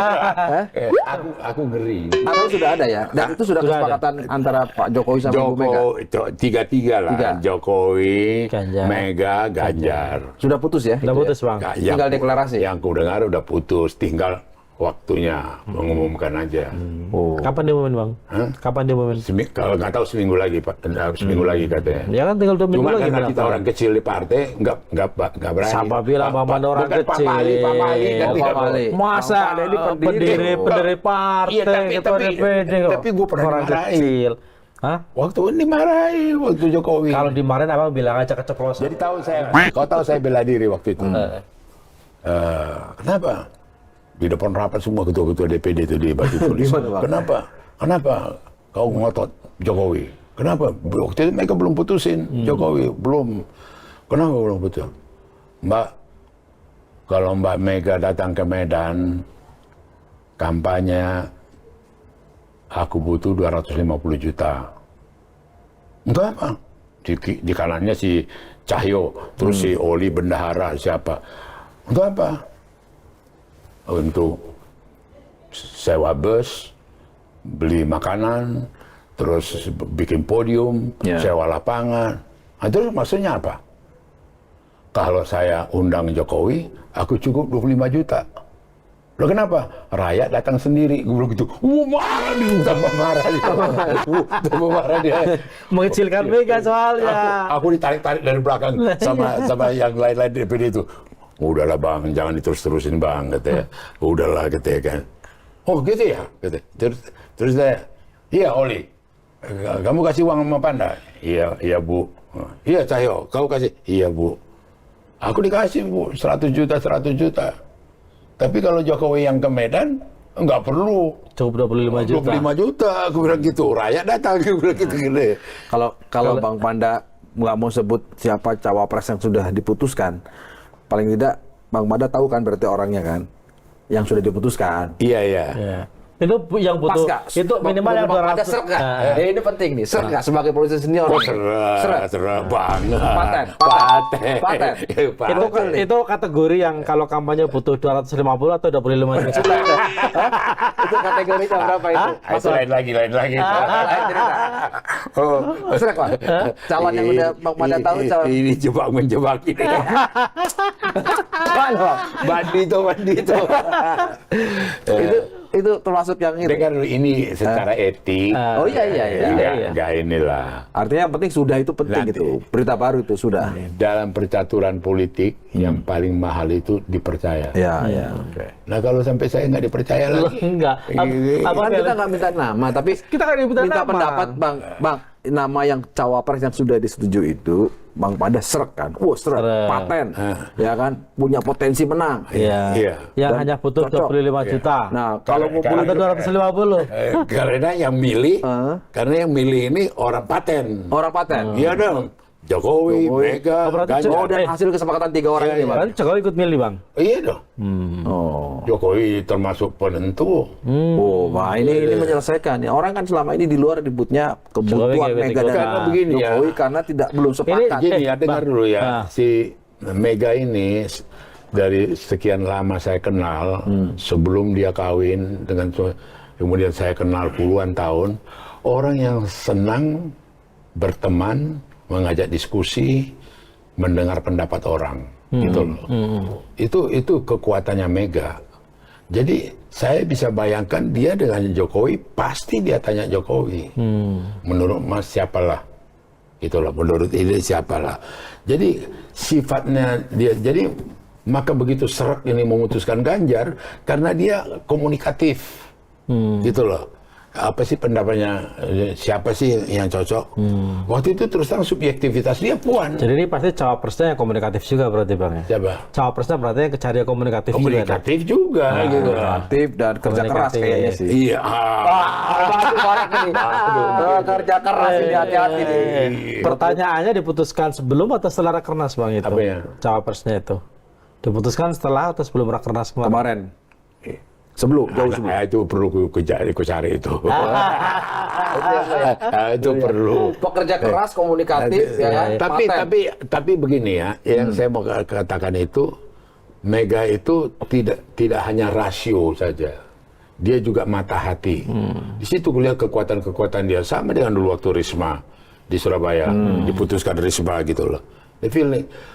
Aku ngeri. Atau sudah ada ya? Dan itu sudah kesepakatan antara Pak Jokowi sama Ibu Mega? Tiga lah. Jokowi, Ganjar. Mega, Ganjar. Sudah putus ya? Udah putus, Bang. Tinggal deklarasi? Yang ku dengar udah putus, tinggal waktunya mengumumkan aja. Kapan diumumin, Bang? Kapan diumumin? Kalau nggak tahu seminggu lagi, Pak. Seminggu lagi katanya. Ya kan tinggal 2 minggu Cuma lagi. karena kita orang kecil di partai, nggak berani. Siapa bilang Mama ada orang Bukan kecil? Pak Mali. Masa pendiri partai, ketua DPD kok. Tapi gue pernah orang dimarahin. kecil. Hah? Waktu ini dimarahin, waktu Jokowi. Kalau dimarahin Abang bilang aja keceplosan. Jadi kau tahu saya bela diri waktu itu. Kenapa? Di depan rapat semua ketua-ketua DPD itu di batu tulis. Kenapa kau ngotot Jokowi? Kenapa? Waktu itu mereka belum putusin Jokowi, belum. Kenapa belum putus? Mbak, kalau Mbak Mega datang ke Medan kampanye, aku butuh 250 juta. Untuk apa? Di kanannya si Cahyo, terus si Oli Bendahara, siapa? Untuk apa? Untuk sewa bus, beli makanan, terus bikin podium, sewa lapangan. Nah, terus maksudnya apa? Kalau saya undang Jokowi, aku cukup 25 juta. Loh kenapa? Rakyat datang sendiri. Gue bilang gitu. Marah dia. Tambah marah dia. Mengecilkan Mega soalnya. Aku ditarik-tarik dari belakang sama yang lain-lain DPD itu. Udahlah Bang, jangan diterus-terusin Bang, katanya. Udahlah, katanya kan. Oh gitu ya? Terus saya, iya Oli, kamu kasih uang sama Panda? Iya Bu. Iya Cahyo, kamu kasih? Iya Bu. Aku dikasih Bu 100 juta. Tapi kalau Jokowi yang ke Medan, nggak perlu. Cukup 25 juta. 25 juta, aku bilang gitu. Rakyat datang, aku bilang gitu. Kalau Bang Panda nggak mau sebut siapa cawapres yang sudah diputuskan, paling tidak Bang Panda tahu kan berarti orangnya kan, yang sudah diputuskan. Iya. Ya. Itu yang butuh, itu minimal yang Bang Panda serak nggak? Ini penting nih, serak nggak sebagai polisi senior? Serak banget. Paten. Itu kategori yang kalau kampanye butuh 250 atau 25 juta. Itu kategorinya berapa itu? Itu lain lagi. Lain cerita. Serak Pak. Calon yang udah Bang Panda tahu calon. Ini menjebak ini. Bandi itu. Itu termasuk yang itu. Dengar ini secara etik. Oh iya. Enggak inilah. Artinya yang penting sudah itu penting Nanti. gitu. Berita baru itu sudah. Dalam percaturan politik yang paling mahal itu dipercaya. Iya. Nah kalau sampai saya nggak dipercaya lagi. Enggak. Kan kita nggak minta nama, tapi Kita kan minta nama. pendapat Bang. Nama yang cawapres yang sudah disetujui itu Bang Panda serak kan, serak, paten, ya kan, punya potensi menang. Iya. Yang hanya butuh 25 juta. Nah, kalau mau Atau 250. Karena yang milih ini orang paten. orang paten, Iya dong. Jokowi, Mega, berarti Ganjar. dan hasil kesepakatan 3 orang ini, Bang. Kan Jokowi ikut milih, Bang. Iya dong. Oh, Jokowi termasuk penentu. wah ini menyelesaikan. Ya, orang kan selama ini di luar ributnya kebutuhan Jokowi Mega dan karena begini ya. Jokowi karena belum sepakat. Gini ya, dengar dulu ya. Nah. Si Mega ini dari sekian lama saya kenal, sebelum dia kawin dengan kemudian saya kenal puluhan tahun, orang yang senang berteman, mengajak diskusi, mendengar pendapat orang, gitu loh. Itu kekuatannya Mega. Jadi saya bisa bayangkan dia dengan Jokowi, pasti dia tanya Jokowi. Menurut Mas siapalah? Itulah menurut ini siapalah. Jadi sifatnya dia, jadi maka begitu serak ini memutuskan Ganjar karena dia komunikatif, gitu loh. Apa sih pendapatnya, siapa sih yang cocok? Waktu itu terus terang subjektivitas dia puan. Jadi ini pasti cawapresnya yang komunikatif juga berarti, Bang ya? Siapa? Cawapresnya berarti yang cari komunikatif juga. Komunikatif juga, gitu. Komunikatif dan kerja keras kayaknya sih. Iya. Kerja keras ini hati-hati nih. Pertanyaannya diputuskan sebelum atau setelah rakernas, Bang, itu? Apanya? Cawapresnya itu. Diputuskan setelah atau sebelum rakernas kemarin? Sebelum, jauh sebelum. Nah, itu perlu ku cari itu. Itu perlu. Pekerja keras, komunikatif, ya kan? Tapi begini ya, yang saya mau katakan itu, Mega itu tidak hanya rasio saja, dia juga mata hati. Di situ kulihat kekuatan dia sama dengan dulu waktu Risma di Surabaya, diputuskan Risma gitu loh.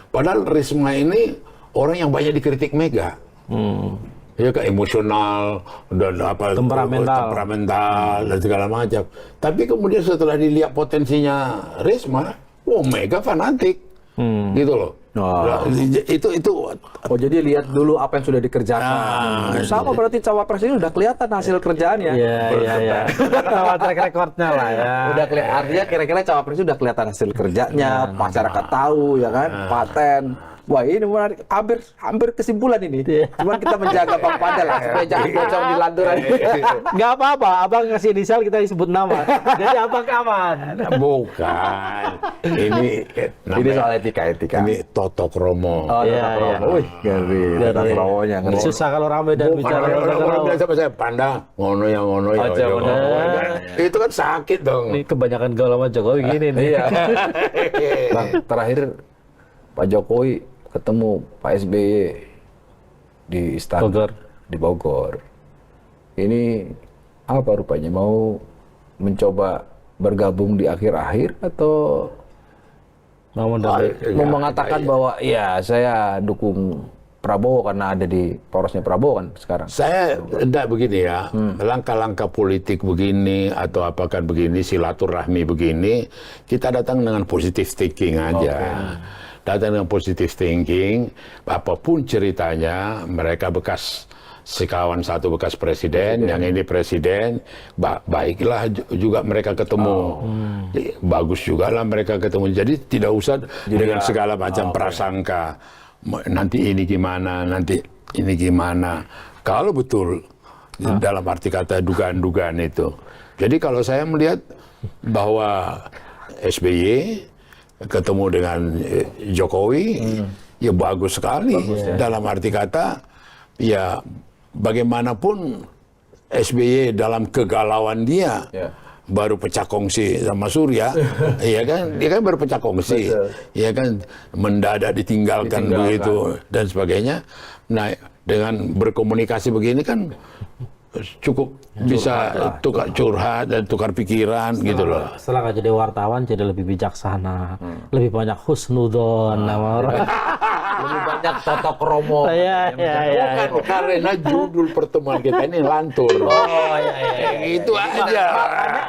Padahal Risma ini orang yang banyak dikritik Mega. Ya kan emosional dan temperamental dan segala macam. Tapi kemudian setelah dilihat potensinya Risma, Mega fanatik, gitu loh. Oh jadi lihat dulu apa yang sudah dikerjakan. Sama berarti cawapres ini udah kelihatan hasil kerjaannya. Iya. Sama track recordnya lah ya. Udah kelihatan. Artinya kira-kira cawapres itu udah kelihatan hasil kerjanya, masyarakat tahu ya kan, paten. Wah ini menarik, hampir kesimpulan ini. Cuman kita menjaga Bang Panda lah supaya jangan bocor di lanturan. Nggak apa-apa, abang ngasih inisial kita disebut nama. Jadi abang aman. Bukan. Ini soal etika. Ini Toto Kromo. Oh, Iya. Wih, ngeri. Toto Kromonya ngeri. Susah kalau ramai dan bicara. Kalau biasa saya Panda, ngono ya. Itu kan sakit dong. Ini kebanyakan gaul sama Jokowi gini nih. Iya. Bang, terakhir Pak Jokowi ketemu Pak SBY di istana di Bogor. Ini apa rupanya, mau mencoba bergabung di akhir-akhir atau mau mengatakan bahwa ya saya dukung Prabowo karena ada di porosnya Prabowo kan sekarang. Saya tidak begini ya, langkah-langkah politik begini atau apakan begini, silaturahmi begini, kita datang dengan positive thinking aja. Datang dengan positive thinking, apapun ceritanya, mereka bekas sekawan satu bekas presiden, yang ini presiden, baiklah juga mereka ketemu. Bagus juga lah mereka ketemu. Jadi tidak usah dengan segala macam prasangka. nanti ini gimana, nanti ini gimana. Kalau betul dalam arti kata dugaan-dugaan itu. Jadi kalau saya melihat bahwa SBY ketemu dengan Jokowi, ya bagus sekali. Dalam arti kata, ya bagaimanapun SBY dalam kegalauan dia baru pecah kongsi sama Surya, ya kan? Dia kan baru pecah kongsi, ya kan? Mendadak ditinggalkan begitu dan sebagainya. Nah, dengan berkomunikasi begini kan cukup bisa tukar curhat dan tukar pikiran gitu loh. Setelah nggak jadi wartawan jadi lebih bijaksana, lebih banyak husnudon nama orang. Lebih banyak totok romo. Bukan karena judul pertemuan kita ini lantur. Itu aja. Makanya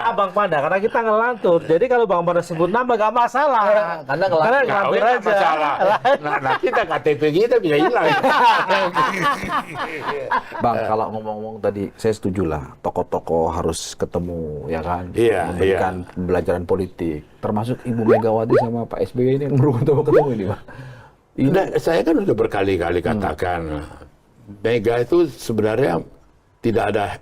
Abang Panda, karena kita ngelantur. Jadi kalau Bang Panda sebut nama gak masalah. Karena ngelantur Nggak masalah. Nah, kita KTP kita bisa hilang. Bang, kalau ngomong-ngomong tadi, saya setuju lah. Tokoh-tokoh harus ketemu, ya kan? Iya, memberikan pembelajaran politik. Termasuk Ibu Megawati sama Pak SBY ini yang baru ketemu ini, Pak. Nah, saya kan udah berkali-kali katakan, Mega itu sebenarnya tidak ada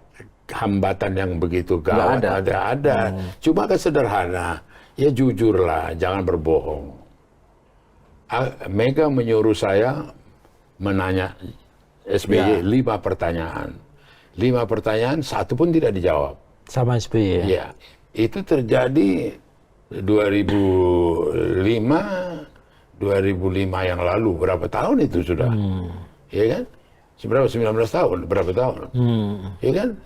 hambatan yang begitu gawat. Ada. Cuma kan sederhana, ya jujurlah, jangan berbohong. Mega menyuruh saya menanya SBY 5 pertanyaan. 5 pertanyaan, satu pun tidak dijawab. Sama SBY. Ya, itu terjadi 2005 yang lalu. Berapa tahun itu sudah? Ya kan? Seberapa? 19 tahun? Berapa tahun? Ya kan?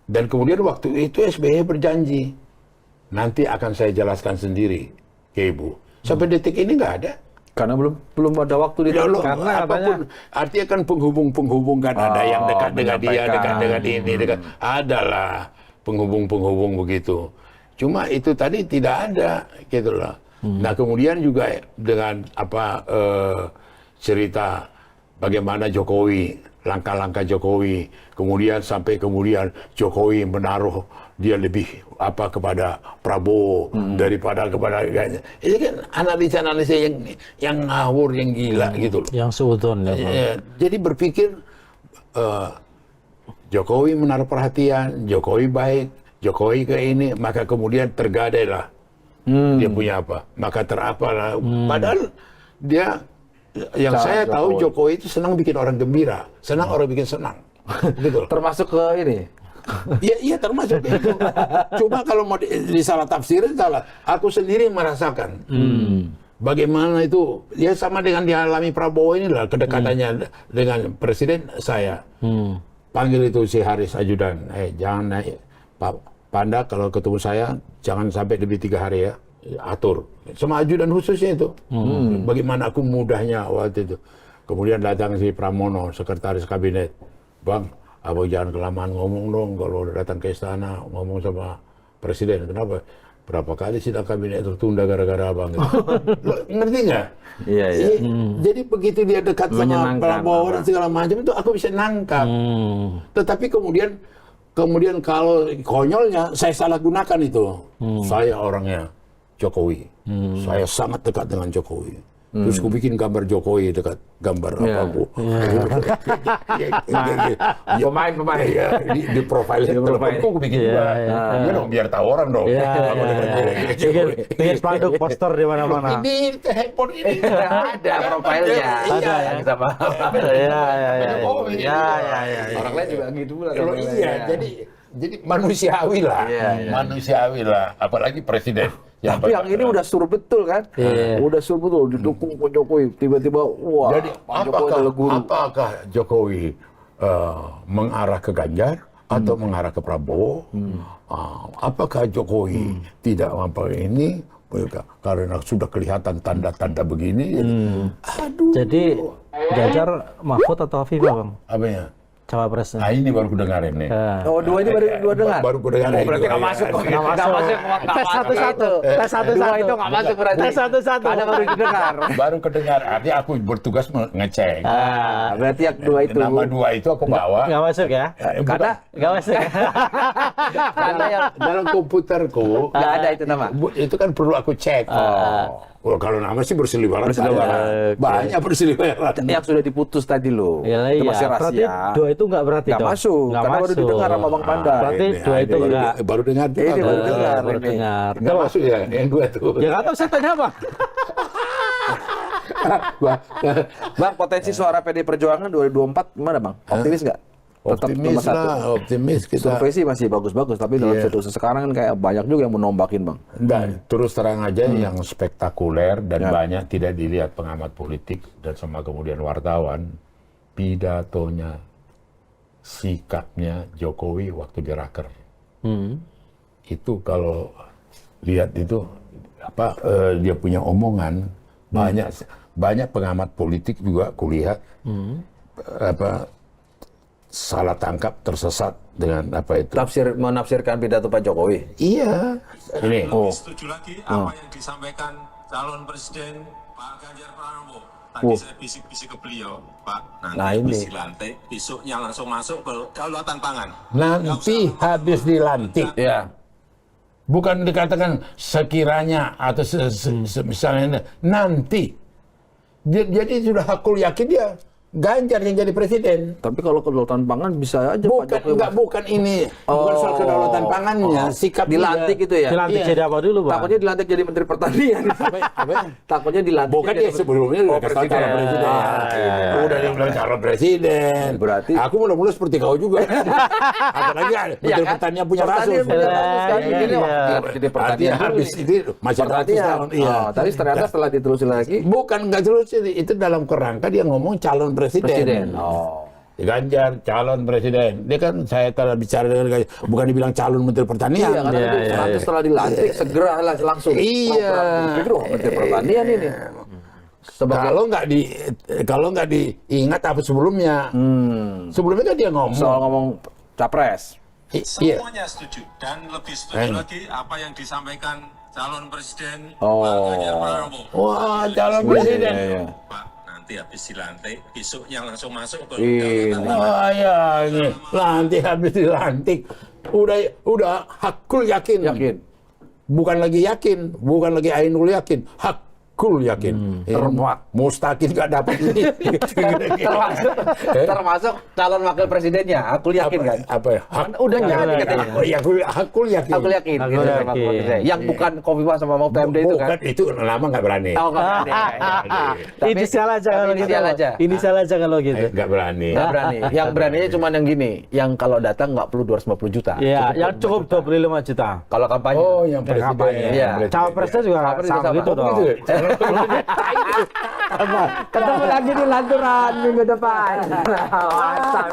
Dan kemudian waktu itu SBY berjanji, nanti akan saya jelaskan sendiri ke Ibu. Sampai detik ini nggak ada. Karena belum ada waktu karena apapun, artinya kan penghubung kan ada yang dekat dengan dia, dekat dengan ini, dekat. Adalah penghubung begitu. Cuma itu tadi tidak ada, gitu loh. Nah kemudian juga dengan cerita bagaimana Jokowi, langkah-langkah Jokowi, kemudian sampai kemudian Jokowi menaruh dia lebih kepada Prabowo daripada kepada ini kan analisa yang ngawur, yang gila gitu loh. Yang seudon ya. Jadi berpikir Jokowi menaruh perhatian, Jokowi baik, Jokowi ke ini, maka kemudian tergadailah dia punya apa, maka terapalah. Padahal dia yang saya tahu Jokowi itu senang bikin orang gembira, senang orang bikin senang, gitu. Termasuk ke ini. Iya termasuk itu. Cuma kalau mau disalah tafsirin salah. Aku sendiri merasakan bagaimana itu. Ya sama dengan dialami Prabowo inilah kedekatannya dengan presiden saya. Panggil itu si Haris Ajudan. Jangan naik Pak Panda kalau ketemu saya jangan sampai lebih 3 hari ya. Atur. Sama ajudan khususnya itu. Bagaimana aku mudahnya waktu itu. Kemudian datang si Pramono, sekretaris kabinet. Bang, abang jangan kelamaan ngomong dong kalau datang ke istana ngomong sama presiden. Kenapa? Berapa kali sidang kabinet tertunda gara-gara abang gitu. Lo ngerti nggak? Iya. Jadi begitu dia dekat sama Prabowo dan segala macam itu aku bisa nangkap. Tetapi kemudian kalau konyolnya saya salah gunakan itu. Saya orangnya Jokowi. Saya sangat dekat dengan Jokowi. Terus aku bikin gambar Jokowi dekat gambar aku. Pemain. Di profil aku bikin juga. Ya dong, biar tahu orang dong. Bikin spanduk poster di mana-mana. Ini handphone ini Ada profilnya. Ada ya. Sama. Iya. Orang lain juga gitu pula. Iya, jadi manusiawi lah, apalagi presiden. Tapi yang ini udah sur betul kan? Udah sur betul, didukung Pak Jokowi. Tiba-tiba, wah, jadi apakah Jokowi mengarah ke Ganjar atau mengarah ke Prabowo? Apakah Jokowi tidak ini karena sudah kelihatan tanda-tanda begini? Aduh. Jadi Ganjar, Mahfud atau Afifah Bang? Apanya? Cawapresnya. Nah ini baru kudengar ini. Oh, dua ini baru dengar? Baru kudengar. Berarti nggak masuk. Tes satu-satu. Dua itu nggak masuk berarti. Tes satu-satu. Ada baru didengar. Baru kedengar. Artinya aku bertugas ngecek. Berarti yang 2 itu. Nama 2 itu aku bawa. Nggak masuk ya? Karena Nggak masuk ya? yang dalam komputerku nggak ada itu nama. itu kan perlu aku cek. Oh, kalau nama sih berseliweran. Berseliweran. Banyak berseliweran. Yang sudah diputus tadi loh. Ya, Itu iya. masih Berarti rahasia. dua itu nggak berarti Nggak dong? masuk, Nggak karena baru masuk. didengar sama Bang Panda. Berarti dua itu nggak. Baru dengar. Ini baru dengar. Baru ini. dengar. Nggak masuk ya, yang dua tuh. Ya nggak tahu, saya tanya apa? Bang, potensi suara PD Perjuangan 2024 gimana Bang? Optimis nggak? Tetap Optimis nomor satu. lah, optimis kita. Survei sih masih bagus-bagus, tapi dalam Iya. situasi sekarang kan kayak banyak juga yang menombakin Bang. Dan terus terang aja yang spektakuler dan banyak tidak dilihat pengamat politik dan sama kemudian wartawan, pidatonya, sikapnya Jokowi waktu di Raker. Itu kalau lihat itu apa dia punya omongan banyak pengamat politik juga kulihat apa salah tangkap, tersesat dengan apa itu. Menafsirkan pidato Pak Jokowi. Iya. Ini. Setuju lagi apa yang disampaikan calon presiden Pak Ganjar Pranowo. Tadi saya bisik-bisik ke beliau, Pak, nanti Nah, ini. habis dilantik, besoknya langsung masuk ke kedaulatan pangan. Nanti habis dilantik. Ya. Bukan dikatakan sekiranya atau misalnya nanti. Jadi sudah hakul yakin dia Ganjar yang jadi presiden. Tapi kalau kedaulatan pangan bisa aja Pak Jokowi. Bukan ini. Bukan soal kedaulatan pangannya, sikap dilantik dia. itu ya. Dilantik Iya. jadi apa dulu, Bang? Takutnya dilantik jadi Menteri Pertanian. Apa? Takutnya dilantik. Bukan dia sebelumnya udah kasih tahu calon presiden. Udah dibilang calon presiden. Berarti aku mula-mula seperti kau juga. Apalagi Menteri Pertanian punya kasus. punya kasus kan Iya, begini, iya. wah, jadi Artinya pertanian habis dulu itu masih ratus pertanian. tahun. Iya. Tapi ternyata setelah ditelusuri lagi Bukan nggak terus itu dalam kerangka dia ngomong calon presiden. presiden. Oh. Ganjar calon presiden. Dia kan saya telah bicara dengan Ganjar, bukan dibilang calon menteri pertanian. Iya, karena Iya, itu iya, nanti iya. setelah dilantik segera lah langsung. Iya. Menteri Pertanian ini. Sebagai Kalau nggak diingat apa sebelumnya. Sebelumnya kan dia ngomong. soal ngomong capres. Iya. Semuanya setuju dan lebih setuju lagi apa yang disampaikan calon presiden Pak Oh. Ganjar Pranowo. Wah, calon presiden. Iya. Pak, nanti habis dilantik, besoknya langsung masuk ke Ini. kedaulatan pangan. Wah, ya ini nanti habis dilantik. Udah hakul yakin. Yakin. Bukan lagi yakin, bukan lagi ainul yakin, hakul yakin. Termuat. Mustaqil nggak dapat ini. Termasuk calon wakil presidennya, aku yakin kan. Apa ya? Udah nyanyi katanya. Hakul yakin. Aku yakin. Aku gitu, yakin. wakil presiden. Yang bukan Kofifa sama Mahfud MD itu kan. Bukan, itu lama nggak berani. Oh, nggak berani. Tapi- Inisial aja tapi kalau gitu. inisial aja. Inisial aja kalau gitu. Nggak berani. Nggak berani. Yang beraninya cuma yang gini, yang kalau datang nggak perlu 250 juta. Iya, yang cukup 25 juta. Kalau kampanye. Oh, yang presiden. kampanye. Iya. Presiden. Cawapresnya juga Capres juga sama sama. gitu Oh, dong. Gitu ya? Ketemu lagi di Lanturan minggu depan. Mantap.